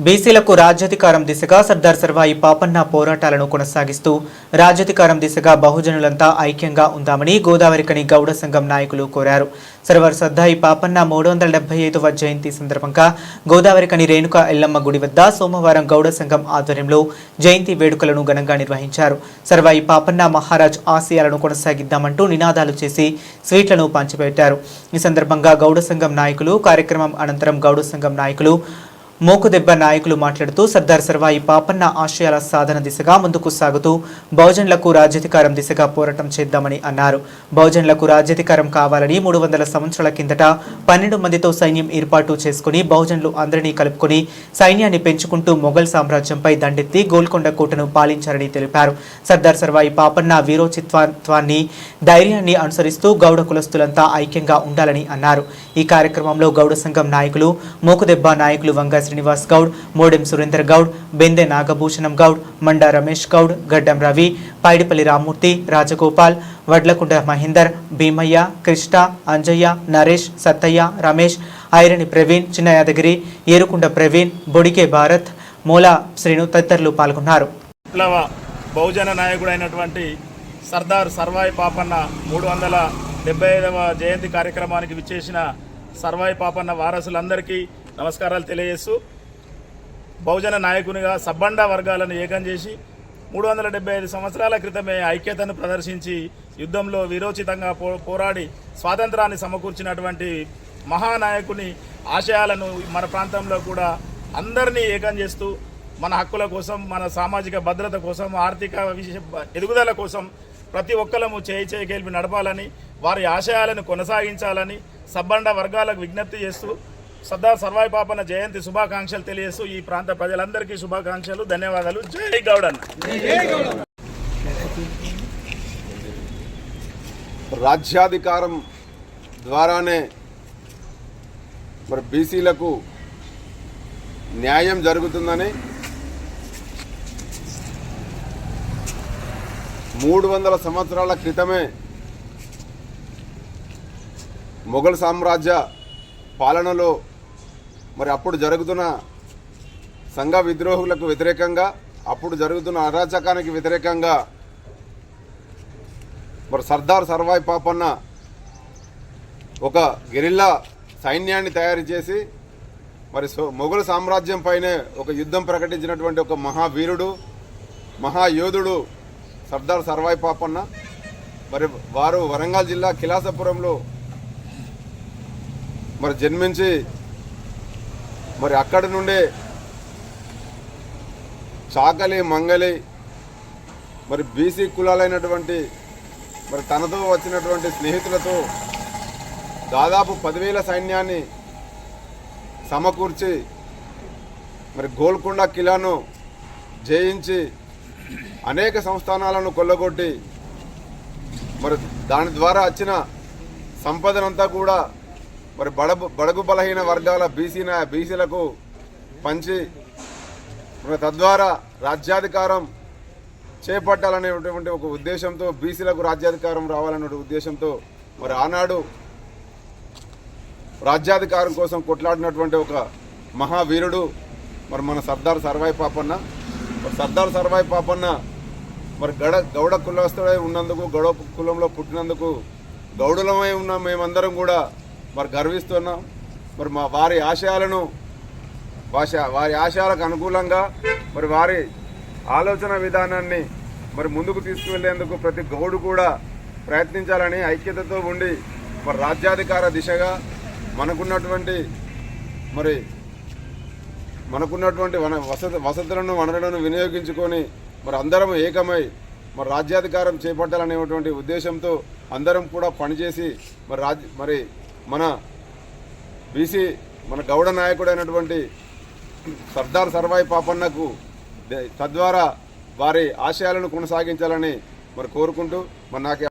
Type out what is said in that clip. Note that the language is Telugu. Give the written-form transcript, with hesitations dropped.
బీసీలకు రాజ్యాధికారం దిశగా సర్దార్ సర్వాయి పాపన్న పోరాటాలను కొనసాగిస్తూ రాజ్యాధికారం దిశగా బహుజనులంతా ఐక్యంగా ఉందామని గోదావరికని గౌడ సంఘం నాయకులు కోరారు. సర్దార్ సర్వాయి పాపన్న 375వ జయంతి సందర్భంగా గోదావరికని రేణుకా ఎల్లమ్మ గుడి వద్ద సోమవారం గౌడ సంఘం ఆధ్వర్యంలో జయంతి వేడుకలను ఘనంగా నిర్వహించారు. సర్వాయి పాపన్న మహారాజ్ ఆశయాలను కొనసాగిద్దామంటూ నినాదాలు చేసి స్వీట్లను పంచిపెట్టారు. ఈ సందర్భంగా గౌడ సంఘం నాయకులు కార్యక్రమం అనంతరం గౌడ సంఘం నాయకులు మోకుదెబ్బ నాయకులు మాట్లాడుతూ సర్దార్ సర్వాయి పాపన్న ఆశయాల సాధన దిశగా ముందుకు సాగుతూ బహుజనులకు రాజ్యాధికారం దిశగా పోరాటం చేద్దామని అన్నారు. బహుజనులకు రాజ్యాధికారం కావాలని 300 సంవత్సరాల కిందట 12 మందితో సైన్యం ఏర్పాటు చేసుకుని బహుజనులు అందరినీ కలుపుకొని సైన్యాన్ని పెంచుకుంటూ మొఘల్ సామ్రాజ్యంపై దండెత్తి గోల్కొండ కోటను పాలించారని తెలిపారు. సర్దార్ సర్వాయి పాపన్న వీరోచిత్వాన్ని ధైర్యాన్ని అనుసరిస్తూ గౌడ కులస్తులంతా ఐక్యంగా ఉండాలని అన్నారు. ఈ కార్యక్రమంలో గౌడ సంఘం నాయకులు మోకుదెబ్బ నాయకులు వంగ శ్రీనివాస్ గౌడ్, మోడెం సురేందర్ గౌడ్, బెందె నాగభూషణం గౌడ్, మండా రమేష్ గౌడ్, గడ్డం రవి, పైడిపల్లి రామ్మూర్తి, రాజగోపాల్, వడ్లకుంట మహేందర్, భీమయ్య, కృష్ణ, అంజయ్య, నరేష్, సత్తయ్య, రమేష్, ఐరణి ప్రవీణ్, చిన్న యాదగిరి, ఏరుకుండ ప్రవీణ్, బొడికే భారత్, మూలా శ్రీను తదితరులు పాల్గొన్నారు. బహుజన నాయకుడైనటువంటి సర్దార్ సర్వాయి పాపన్న 375వ జయంతి కార్యక్రమానికి విచ్చేసిన సర్వాయి పాపన్న వారసులందరికీ నమస్కారాలు తెలియజేస్తూ, బహుజన నాయకునిగా సబ్బండ వర్గాలను ఏకం చేసి 375 సంవత్సరాల క్రితమే ఐక్యతను ప్రదర్శించి యుద్ధంలో వీరోచితంగా పోరాడి స్వాతంత్రాన్ని సమకూర్చినటువంటి మహానాయకుని ఆశయాలను మన ప్రాంతంలో కూడా అందరినీ ఏకం చేస్తూ మన హక్కుల కోసం, మన సామాజిక భద్రత కోసం, ఆర్థిక ఎదుగుదల కోసం ప్రతి ఒక్కరము చేయి గెలిపి నడపాలని, వారి ఆశయాలను కొనసాగించాలని సబ్బండ వర్గాలకు విజ్ఞప్తి చేస్తూ సర్దార్ సర్వాయి పాపన్న జయంతి శుభాకాంక్షలు తెలియజేస్తూ ఈ ప్రాంత ప్రజలందరికీ శుభాకాంక్షలు, ధన్యవాదాలు. జై గౌడన్న. రాజ్యాధికారం ద్వారానే మరి బీసీలకు న్యాయం జరుగుతుందని 300 సంవత్సరాల క్రితమే మొఘల్ సామ్రాజ్య పాలనలో మరి అప్పుడు జరుగుతున్న సంఘ విద్రోహులకు వ్యతిరేకంగా, అప్పుడు జరుగుతున్న అరాచకానికి వ్యతిరేకంగా మరి సర్దార్ సర్వాయి పాపన్న ఒక గెరిల్లా సైన్యాన్ని తయారు చేసి మరి మొఘల్ సామ్రాజ్యం పైనే ఒక యుద్ధం ప్రకటించినటువంటి ఒక మహావీరుడు, మహాయోధుడు సర్దార్ సర్వాయి పాపన్న. మరి వారు వరంగల్ జిల్లా కిలాసపురంలో మరి జన్మించి మరి అక్కడి నుండే చాకలి, మంగలి మరి బీసీ కులాలైనటువంటి మరి తనతో వచ్చినటువంటి స్నేహితులతో దాదాపు 10,000 సైన్యాన్ని సమకూర్చి మరి గోల్కొండ కిలాను జయించి అనేక సంస్థానాలను కొల్లగొట్టి మరి దాని ద్వారా వచ్చిన సంపదనంతా కూడా మరి బడుగు బలహీన వర్గాల బీసీలకు పంచి మరి తద్వారా రాజ్యాధికారం చేపట్టాలనేటువంటి ఒక ఉద్దేశంతో, బీసీలకు రాజ్యాధికారం రావాలనే ఉద్దేశంతో మరి ఆనాడు రాజ్యాధికారం కోసం కొట్లాడినటువంటి ఒక మహావీరుడు మరి మన సర్దార్ సర్వాయి పాపన్న. సర్దార్ సర్వాయి పాపన్న మరి గౌడ కులస్తుడై ఉన్నందుకు, గౌడ కులంలో పుట్టినందుకు గౌడులమై ఉన్న మేమందరం కూడా మరి గర్విస్తున్నాం. మరి వారి ఆశయాలకు అనుకూలంగా మరి వారి ఆలోచన విధానాన్ని మరి ముందుకు తీసుకువెళ్లేందుకు ప్రతి గౌడు కూడా ప్రయత్నించాలని, ఐక్యతతో ఉండి మరి రాజ్యాధికార దిశగా మనకున్నటువంటి వసతులను, వనరులను వినియోగించుకొని మరి అందరం ఏకమై మరి రాజ్యాధికారం చేపట్టాలనేటువంటి ఉద్దేశంతో అందరం కూడా పనిచేసి మరి మన బీసీ మన గౌడ నాయకుడైనటువంటి సర్దార్ సర్వాయి పాపన్నకు తద్వారా వారి ఆశయాలను కొనసాగించాలని మరి కోరుకుంటూ మరి నాకు